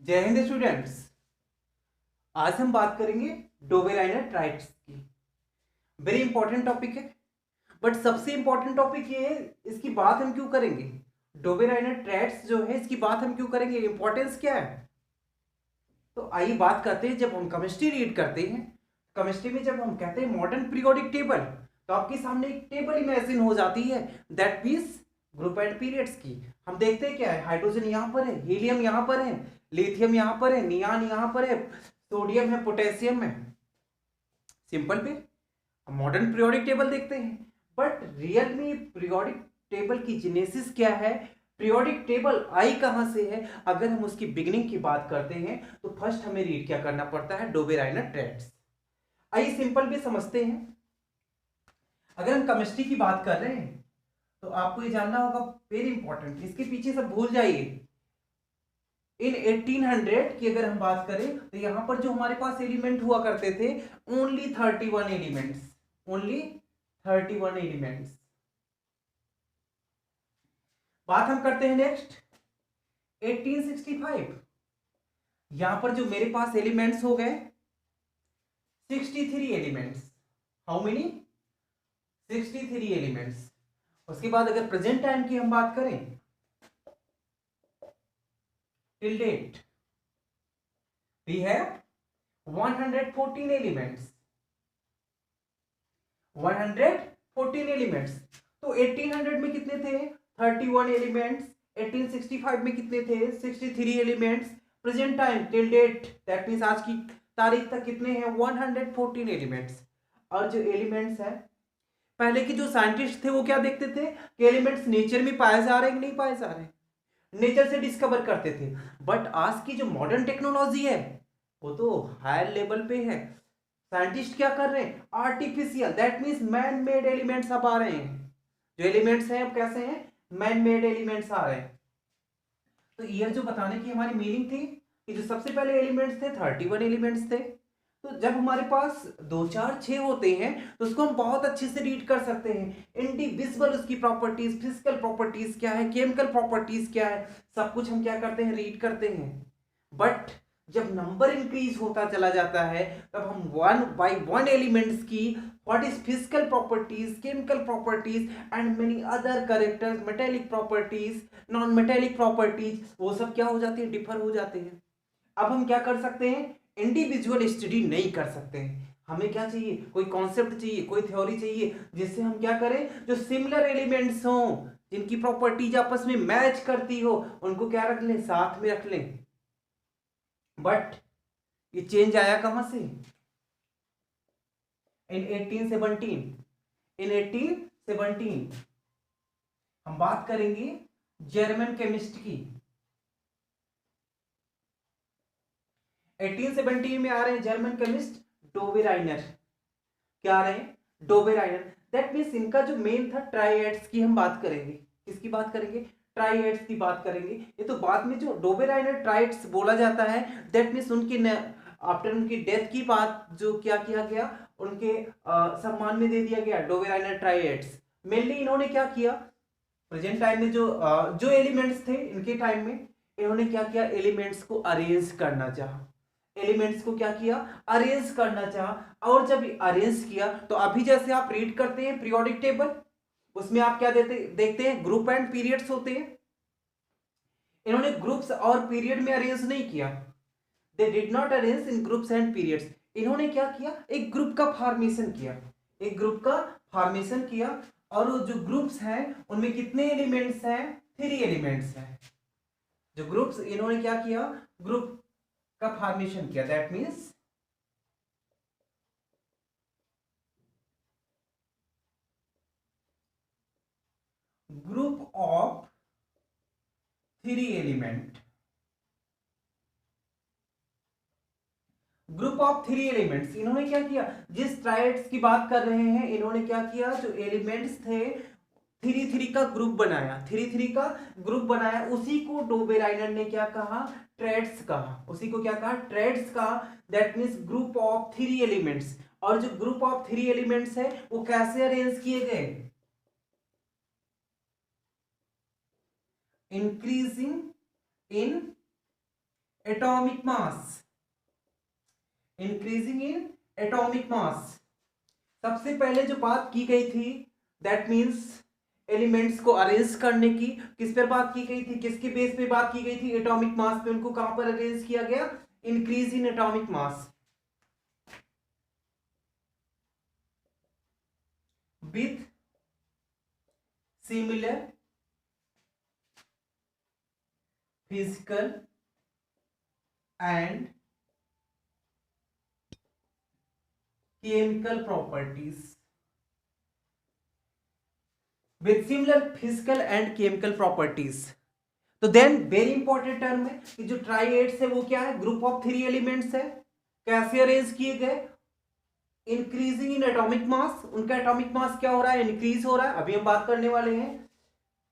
जय हिंद स्टूडेंट्स। आज हम बात करेंगे डोवेराइनर ट्राइट्स की। वेरी इंपॉर्टेंट टॉपिक है, बट सबसे इंपॉर्टेंट टॉपिक ये है इसकी बात हम क्यों करेंगे। डोवेराइनर ट्राइट्स जो है इसकी बात हम क्यों करेंगे, इंपॉर्टेंस क्या है। तो आइए बात करते हैं। जब हम केमिस्ट्री रीड करते हैं, केमिस्ट्री में जब हम कहते हैं मॉडर्न पीरियोडिक टेबल, तो आपके सामने एक टेबल इमेजिन हो जाती है, that means group and periods की। हम देखते हैं क्या है, हाइड्रोजन यहाँ पर है, हीलियम यहाँ पर है, लिथियम यहाँ पर है, नियान यहाँ पर है, सोडियम है, पोटेशियम है। सिंपल पे हम मॉडर्न पीरियोडिक टेबल देखते हैं, बट रियल में पीरियोडिक टेबल की जेनेसिस क्या है, पीरियोडिक टेबल आई कहां से है। अगर हम उसकी बिगिनिंग की बात करते हैं तो फर्स्ट हमें रीड क्या करना पड़ता है, डोवेराइनर ट्रैक्ट्स। आइए सिंपल पे समझते हैं। अगर हम केमिस्ट्री की बात कर रहे हैं तो आपको ये जानना होगा, वेरी इंपॉर्टेंट, इसके पीछे सब भूल जाइए। इन 1800 की अगर हम बात करें तो यहां पर जो हमारे पास एलिमेंट हुआ करते थे, ओनली 31 एलिमेंट्स, ओनली 31 एलिमेंट्स। बात हम करते हैं नेक्स्ट 1865। यहां पर जो मेरे पास एलिमेंट्स हो गए 63 एलिमेंट्स। How many? 63 एलिमेंट्स। उसके बाद अगर प्रेजेंट टाइम की हम बात करें, till date we have 114 elements, 114 elements. तो 1800 में कितने थे, 31 एलिमेंट्स। 1865 में कितने थे, 63 elements. Present time till date, that means आज की तारीख तक कितने हैं, 114 एलिमेंट्स। और जो एलिमेंट्स है, पहले के जो साइंटिस्ट थे वो क्या देखते थे कि एलिमेंट्स नेचर में पाए जा रहे हैं कि नहीं पाए जा रहे हैं, नेचर से डिस्कवर करते थे। बट आज की जो मॉडर्न टेक्नोलॉजी है वो तो हायर लेवल पे है। साइंटिस्ट क्या कर रहे हैं, artificial, that means man made elements अब आ रहे हैं। जो एलिमेंट्स हैं अब कैसे हैं, मैन मेड एलिमेंट्स आ रहे हैं। तो ईयर जो बताने की हमारी मीनिंग थी कि जो सबसे पहले एलिमेंट्स थे 31 एलिमेंट्स थे। तो जब हमारे पास दो चार छह होते हैं तो उसको हम बहुत अच्छे से रीड कर सकते हैं। इंडिविजुअल उसकी प्रॉपर्टीज, फिजिकल प्रॉपर्टीज क्या है, केमिकल प्रॉपर्टीज क्या है, सब कुछ हम क्या करते हैं, रीड करते हैं। बट जब नंबर इंक्रीज होता चला जाता है तब हम वन बाय वन एलिमेंट्स की what is physical properties, chemical properties and many other characters, metallic properties, non metallic properties, वो सब क्या हो जाती है, डिफर हो जाते हैं। अब हम क्या कर सकते हैं, इंडिविजुअल स्टडी नहीं कर सकते हैं। हमें क्या चाहिए, कोई कॉन्सेप्ट चाहिए, कोई थ्योरी चाहिए, जिससे हम क्या करें, जो सिमिलर एलिमेंट्स हों, जिनकी प्रॉपर्टीज आपस में मैच करती हो, उनको क्या रख लें, साथ में रख लें। बट ये चेंज आया कहां से, इन 1817। इन 1817 हम बात करेंगे जर्मन केमिस्ट की। 1817 में आ रहे हैं जर्मन केमिस्ट डोवेराइनर। क्या आ रहे हैं, डोवेराइनर। दैट मीन्स इनका जो मेन था, ट्राइएड्स की हम बात करेंगे। किसकी बात करेंगे, ट्राइएड्स की बात करेंगे। ये तो बाद में जो डोवेराइनर ट्राइड्स बोला जाता है, दैट मीन्स उनके आफ्टर उनकी डेथ की बात जो क्या किया गया, उनके सम्मान में दे दिया गया डोवेराइनर ट्राइएड्स। मेनली इन्होंने क्या किया, प्रेजेंट टाइम में जो एलिमेंट्स थे इनके टाइम में, इन्होंने क्या किया, एलिमेंट्स को अरेंज करना चाहा। एलिमेंट्स को क्या किया, अरेंज करना चाहा। और जब अरेंज किया तो अभी जैसे आप रीड करते हैं पीरियोडिक टेबल, उसमें आप क्या देखते हैं, ग्रुप एंड पीरियड्स होते हैं। इन्होंने ग्रुप्स और पीरियड में अरेंज नहीं किया, they did not arrange in groups and periods. इन्होंने क्या किया, एक ग्रुप का फॉर्मेशन किया, एक ग्रुप का फॉर्मेशन किया। और वो जो ग्रुप्स हैं उनमें कितने एलिमेंट्स हैं, 3 एलिमेंट्स हैं। जो ग्रुप्स इन्होंने क्या किया, ग्रुप का फॉर्मेशन किया, that means group of 3 element, group of 3 elements. इन्होंने क्या किया, जिस ट्राइड्स की बात कर रहे हैं, इन्होंने क्या किया, जो एलिमेंट्स थे 3 3 का ग्रुप बनाया, 3 3 का ग्रुप बनाया। उसी को डोबेराइनर ने क्या कहा, ट्रेड्स कहा। उसी को क्या कहा, ट्रेड्स कहा। That means group of 3 elements. और जो ग्रुप ऑफ 3 एलिमेंट्स है वो कैसे अरेंज किए गए, increasing in atomic mass, increasing in atomic mass. सबसे पहले जो बात की गई थी दैट मीन्स एलिमेंट्स को अरेंज करने की, किस पर बात की गई थी, किसके बेस पे बात की गई थी, एटॉमिक मास पे। उनको कहां पर अरेंज किया गया, increase in atomic mass with similar physical and chemical properties, with similar physical and chemical properties. तो देन वेरी इंपॉर्टेंट टर्म है कि जो ट्राइएड्स है वो क्या है, ग्रुप ऑफ 3 एलिमेंट्स है। कैसे अरेंज किए गए, इंक्रीजिंग इन एटॉमिक मास, उनका एटॉमिक मास क्या हो रहा है, इंक्रीज हो रहा है, अभी हम बात करने वाले हैं।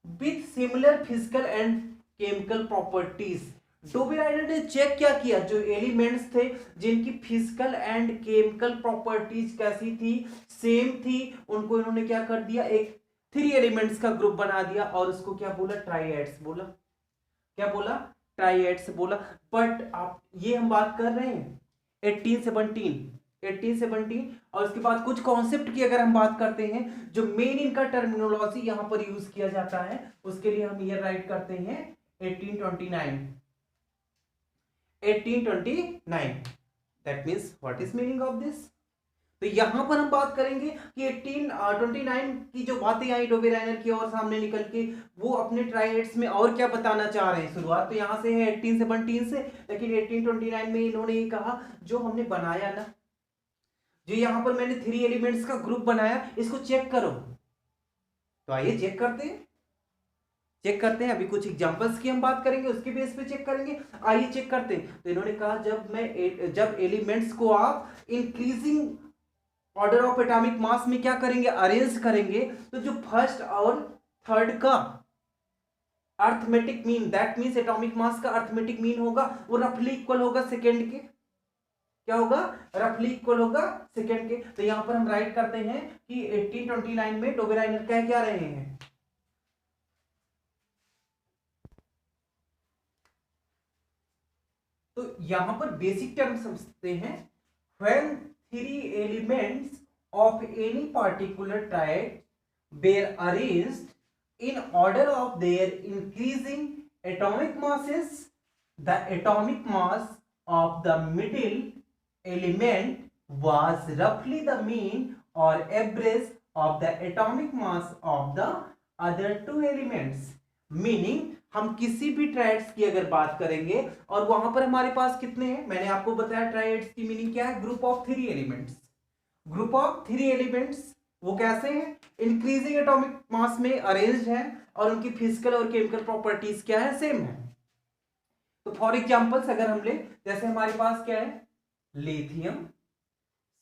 With similar physical and chemical properties. Dobereiner ने चेक क्या किया, जो एलिमेंट्स थे जिनकी फिजिकल एंड केमिकल प्रॉपर्टीज कैसी थी, सेम थी, उनको इन्होंने क्या कर दिया, एक 3 एलिमेंट्स का ग्रुप बना दिया और उसको क्या बोला, ट्राइएड्स बोला। क्या बोला, ट्राइएड्स बोला। बट आप ये हम बात कर रहे हैं 1817 और उसके बाद कुछ कॉन्सेप्ट की अगर हम बात करते हैं, जो मेन इनका टर्मिनोलॉजी यहां पर यूज किया जाता है, उसके लिए हम ईयर राइट करते हैं 1829। That means what is meaning of this. तो यहां पर हम बात करेंगे कि 1829 की जो बातें आई डोबेराइनर की और सामने निकल के, वो अपने ट्राइएड्स में और क्या बताना चाह रहे हैं। शुरुआत तो यहां से है 1817 से, लेकिन 1829 में इन्होंने ये कहा जो हमने बनाया ना, जो यहां पर मैंने 3 एलिमेंट्स का ग्रुप बनाया, इसको चेक करो। तो आइए चेक करते हैं, अभी कुछ एग्जांपल्स की हम बात करेंगे, उसके बेस पे चेक करेंगे। आइए चेक करते हैं। तो इन्होंने कहा जब एलिमेंट्स को आप increasing order of atomic mass में क्या करेंगे, अरेंज करेंगे, तो जो फर्स्ट और थर्ड का arithmetic mean, that means atomic mass का अर्थमेटिक मीन होगा, वो रफली इक्वल होगा सेकेंड के। क्या होगा, रफली इक्वल होगा सेकेंड के। तो यहां पर हम राइट करते हैं कि 1829 में डोबेराइनर कह क्या रहे हैं, तो यहां पर बेसिक टर्म समझते हैं। When 3 elements of any particular triad were arranged in order of their increasing atomic masses, the atomic mass of the middle element was roughly the mean or average of the atomic mass of the other 2 elements. Meaning हम किसी भी triads की अगर बात करेंगे और वहां पर हमारे पास कितने हैं, मैंने आपको बताया ट्राइड्स की मीनिंग क्या है, group of 3 elements. Group of 3 elements वो कैसे हैं, इंक्रीजिंग एटॉमिक मास में अरेंज्ड है और उनकी फिजिकल और केमिकल प्रॉपर्टीज क्या है, सेम है। तो फॉर एग्जांपल्स अगर हम ले, जैसे हमारे पास क्या है, lithium,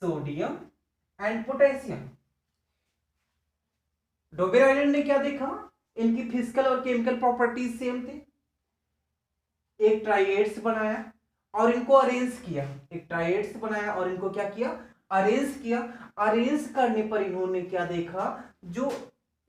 sodium and potassium. Dobereiner ने क्या देखा, इनकी फिजिकल और केमिकल प्रॉपर्टीज सेम थे, एक ट्राइएड्स बनाया और इनको अरेंज किया, एक ट्राइएड्स बनाया और इनको क्या किया, अरेंज किया। अरेंज करने पर इन्होंने क्या देखा, जो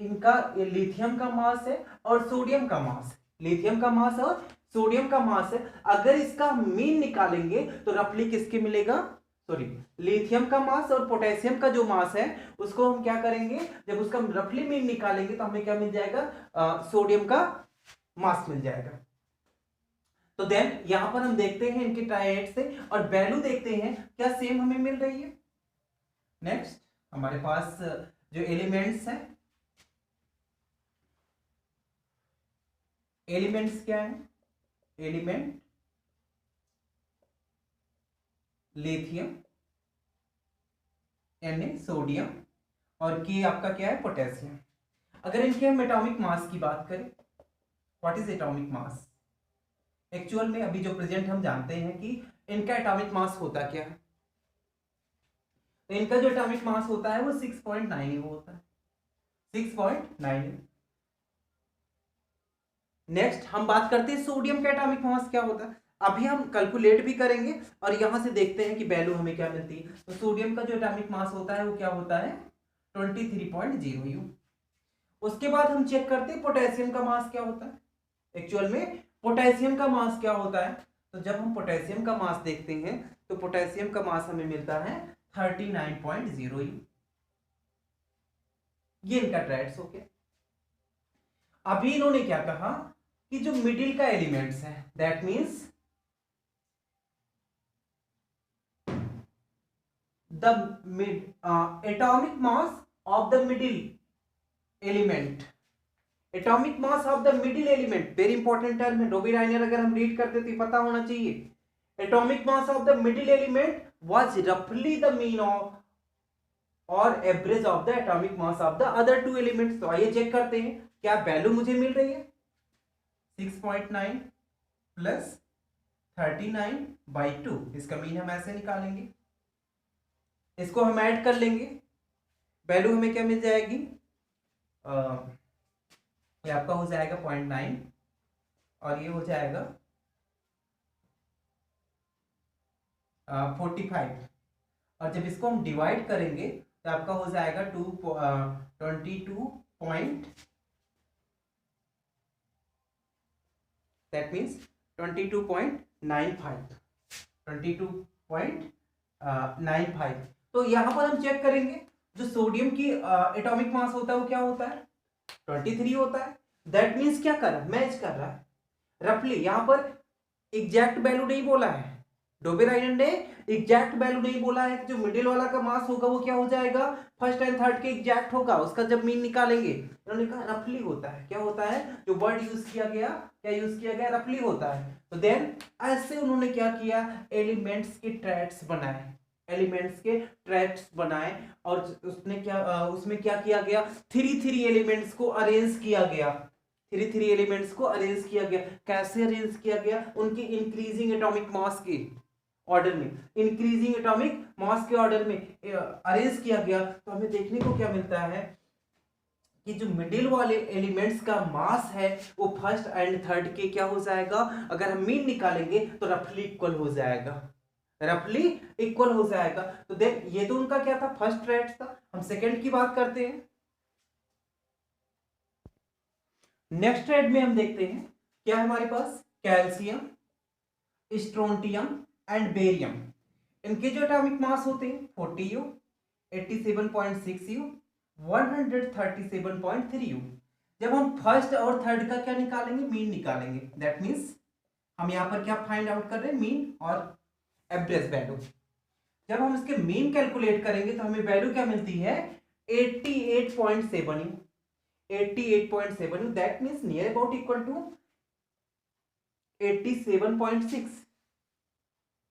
इनका लिथियम का मास है और सोडियम का मास, लिथियम का मास और सोडियम का मास है, अगर इसका मीन निकालेंगे तो रफली किसके मिलेगा, सॉरी, लिथियम का मास और पोटेशियम का जो मास है उसको हम क्या करेंगे, जब उसका रफली मीन निकालेंगे तो हमें क्या मिल जाएगा, सोडियम का मास मिल जाएगा। तो देन यहां पर हम देखते हैं इनके ट्राइएड से और वैल्यू देखते हैं क्या सेम हमें मिल रही है। नेक्स्ट हमारे पास जो एलिमेंट्स हैं, एलिमेंट्स क्या है, एलिमेंट लिथियम, Na सोडियम और के आपका क्या है, पोटेशियम। अगर इनके हम एटॉमिक मास की बात करें, what is atomic mass, actual में अभी जो प्रेजेंट हम जानते हैं कि इनका एटॉमिक मास होता क्या है, तो इनका जो एटॉमिक मास होता है वो 6.9 होता है, 6.9। नेक्स्ट हम बात करते हैं सोडियम का एटॉमिक मास क्या होता है, अभी हम कैलकुलेट भी करेंगे और यहां से देखते हैं कि वैल्यू हमें क्या मिलती है। तो सोडियम का जो एटॉमिक मास होता है वो क्या होता है, 23.0 U। उसके बाद हम चेक करते हैं पोटेशियम का मास क्या होता है, एक्चुअल में पोटेशियम का मास क्या होता है, तो जब हम पोटेशियम का मास देखते हैं तो पोटेशियम का मास हमें मिलता है 39.0 U। ये इनका ट्राइड्स हो गया। अभी इन्होंने क्या कहा कि जो मिडिल का एलिमेंट्स है that means the atomic mass of the middle element, atomic mass of the middle element, very important term है, डोबी राइनर अगर हम रीड करते तो पता होना चाहिए। Atomic mass of the middle element was रफली द मीन ऑफ और average of the atomic mass of the other two elements. तो आइए चेक करते हैं क्या वैल्यू मुझे मिल रही है। 6.9 प्लस 39/2, इसका मीन हम ऐसे निकालेंगे, इसको हम ऐड कर लेंगे, वैल्यू हमें क्या मिल जाएगी, ये आपका हो जाएगा 0.9 और ये हो जाएगा 45, और जब इसको हम डिवाइड करेंगे तो आपका हो जाएगा 22 पॉइंट, दैट मीन्स 22.95। तो यहां पर हम चेक करेंगे जो सोडियम की एटॉमिक मास होता है वो क्या होता है 23 होता है। दैट मीन्स क्या कर रहा है, मैच कर रहा है रफली। यहां पर एग्जैक्ट वैल्यू नहीं बोला है, डोबे राइनर ने एग्जैक्ट वैल्यू नहीं बोला है कि जो मिडिल वाला का मास होगा वो क्या हो जाएगा, फर्स्ट एंड थर्ड के एग्जैक्ट होगा, उसका जब मीन निकालेंगे इन्होंने कहा रफली होता है। क्या होता है, जो वर्ड यूज किया गया, क्या यूज किया गया, रफली होता है। तो देन ऐसे उन्होंने क्या किया, एलिमेंट्स के ट्रैक्स बनाए, एलिमेंट्स के ट्रैक्स बनाए, और उसने क्या उसमें क्या किया गया, 3 एलिमेंट्स को अरेंज किया गया, 3 एलिमेंट्स को अरेंज किया गया। कैसे अरेंज किया गया, उनकी इंक्रीजिंग एटॉमिक मास के ऑर्डर में, इंक्रीजिंग एटॉमिक मास के ऑर्डर में अरेंज किया गया। तो हमें देखने को क्या मिलता है कि जो मिडिल वाले एलिमेंट्स का मास है वो फर्स्ट एंड थर्ड के क्या हो जाएगा, अगर हम मीन निकालेंगे तो रफली इक्वल हो जाएगा, रफली इक्वल हो जाएगा। तो देख ये तो उनका क्या था, फर्स्ट ट्रेड था। हम सेकंड की बात करते हैं। नेक्स्ट ट्रेड में हम देखते हैं क्या है हमारे पास, कैल्शियम, स्ट्रोंटियम एंड बेरियम। इनके जो एटॉमिक मास होते हैं 40 U, 87.6 U, 137.3 U। जब हम फर्स्ट और थर्ड का क्या निकालेंगे, मीन निकालेंगे, दैट मीन्स हम यहां पर क्या फाइंड आउट कर रहे हैं, मीन और एवरेज वैल्यू। जब हम इसके मीन कैलकुलेट करेंगे तो हमें वैल्यू क्या मिलती है, 88.7 U, 88.7 U, that means near about equal to 87.6,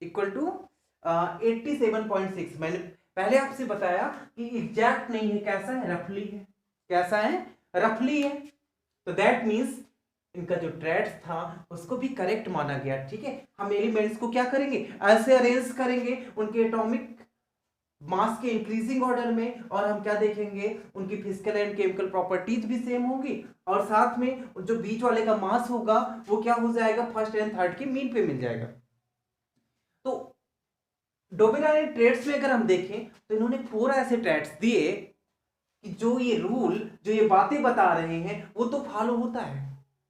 equal to 87.6। मैंने पहले आपसे बताया कि एग्जैक्ट नहीं है, कैसा है, रफली है, कैसा है, रफली है। तो दैट मीन्स इनका जो ट्रेड्स था उसको भी करेक्ट माना गया। ठीक है, हम एलिमेंट्स को क्या करेंगे, ऐसे अरेंज करेंगे उनके एटॉमिक मास के इंक्रीजिंग ऑर्डर में, और हम क्या देखेंगे, उनकी फिजिकल एंड केमिकल प्रॉपर्टीज भी सेम होंगी, और साथ में जो बीच वाले का मास होगा वो क्या हो जाएगा, फर्स्ट एंड थर्ड के मीन पे मिल जाएगा। तो डोबेराने ट्रेड्स में अगर हम देखें तो इन्होंने 4 ऐसे ट्रेड्स दिए कि जो ये रूल, जो ये बातें बता रहे हैं वो तो फॉलो होता है।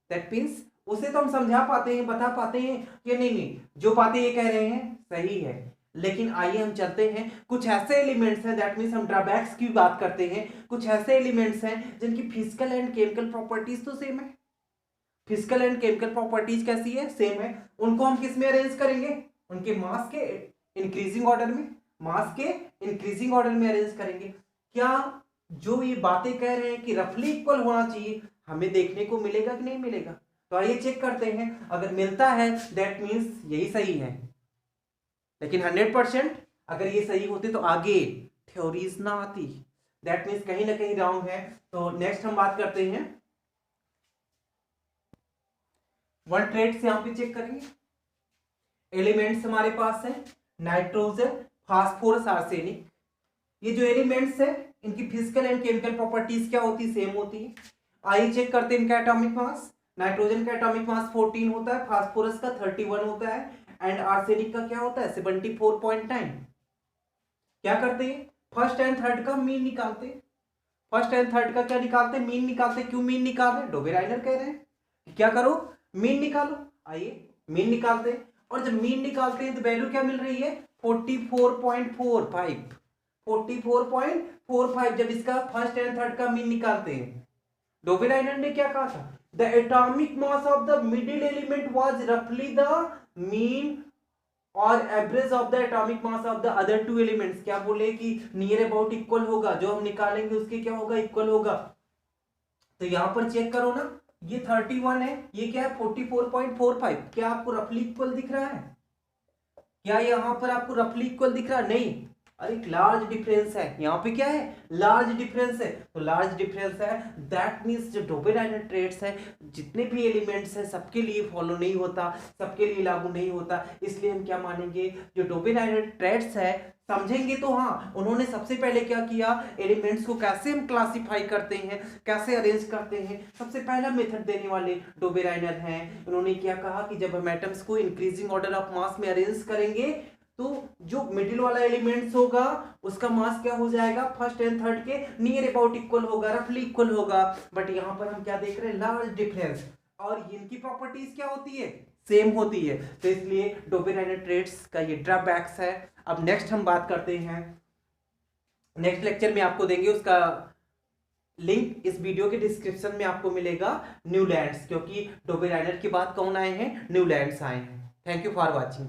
दैट मीन्स उसे तो हम समझा पाते हैं, बता पाते हैं कि नहीं जो बातें ये कह रहे हैं सही है। लेकिन आइए हम चलते हैं, कुछ ऐसे एलिमेंट्स हैं, दैट मीन्स हम ड्रॉबैक्स की बात करते हैं, कुछ ऐसे एलिमेंट्स हैं जिनकी फिजिकल एंड केमिकल प्रॉपर्टीज तो सेम है, फिजिकल एंड केमिकल प्रॉपर्टीज कैसी है, सेम है। उनको हम किस में अरेंज करेंगे, उनके मास के इंक्रीजिंग ऑर्डर में, मास के इंक्रीजिंग ऑर्डर में अरेंज करेंगे। क्या जो ये बातें कह रहे हैं कि रफली इक्वल होना चाहिए, हमें देखने को मिलेगा कि नहीं मिलेगा। तो आइए चेक करते हैं, अगर मिलता है दैट मीन्स यही सही है, लेकिन 100% अगर ये सही होते तो आगे थ्योरीज ना आती, दैट मीन्स कहीं ना कहीं रॉन्ग है। तो नेक्स्ट हम बात करते हैं, वन ट्रेड से यहां पे चेक करेंगे। एलिमेंट्स हमारे पास है नाइट्रोजन, फास्फोरस, आर्सेनिक। ये जो एलिमेंट्स है इनकी फिजिकल एंड केमिकल प्रॉपर्टीज क्या होती है, सेम होती है। आइए चेक करते हैं इनका एटॉमिक मास। नाइट्रोजन का एटॉमिक मास 14 होता है, फास्फोरस का 31 होता है, एंड आर्सेनिक का क्या होता है 74.9। क्या करते हैं, फर्स्ट एंड थर्ड का मीन निकालते हैं, फर्स्ट एंड थर्ड का क्या निकालते हैं, मीन निकालते हैं। क्यों मीन निकाल रहे हैं, डोबे राइनर कह रहे हैं कि क्या करो, मीन निकालो। आइए मीन निकालते हैं, और जब मीन निकालते हैं तो वैल्यू क्या मिल रही है 44.45 44.45 जब इसका फर्स्ट एंड थर्ड का मीन निकालते हैं। डोबेराइनर ने क्या कहा था the atomic mass of the middle element was रफली द मीन और average of the atomic mass of the other two elements. क्या बोले कि नियर अबाउट इक्वल होगा, जो हम निकालेंगे उसके क्या होगा इक्वल होगा। तो यहां पर चेक करो ना, ये 31 है, ये क्या है 44.45। क्या आपको रफली इक्वल दिख रहा है? क्या यहां पर आपको रफली इक्वल दिख रहा है? नहीं, अरे लार्ज डिफरेंस है। यहाँ पे क्या है लार्ज डिफरेंस है। तो लार्ज डिफरेंस है दैट मीन्स जो डोबेराइनर ट्रेड्स है जितने भी एलिमेंट्स हैं सबके लिए फॉलो नहीं होता, सबके लिए लागू नहीं होता। इसलिए हम क्या मानेंगे जो डोबेराइनर ट्रेड्स है समझेंगे तो हाँ उन्होंने सबसे पहले क्या किया एलिमेंट्स को कैसे हम क्लासिफाई करते हैं, कैसे अरेंज करते हैं, सबसे पहला मेथड देने वाले डोबेराइनर हैं। उन्होंने क्या कहा कि जब हम एटम्स को इंक्रीजिंग ऑर्डर ऑफ मास में अरेंज करेंगे तो जो मिडिल वाला एलिमेंट्स होगा उसका मास क्या हो जाएगा फर्स्ट एंड थर्ड के नियर अबाउट इक्वल होगा, रफली इक्वल होगा। बट यहां पर हम क्या देख रहे हैं लार्ज डिफरेंस, और इनकी प्रॉपर्टीज क्या होती है सेम होती है। तो इसलिए डोबेराइनर ट्रेड्स का ये ड्रॉबैक्स है। अब नेक्स्ट हम बात करते हैं, नेक्स्ट लेक्चर में आपको देंगे उसका लिंक इस वीडियो के डिस्क्रिप्शन में आपको मिलेगा न्यूलैंड्स, क्योंकि डोबेराइनर के बाद कौन आए हैं न्यूलैंड्स आए हैं। Thank you for watching.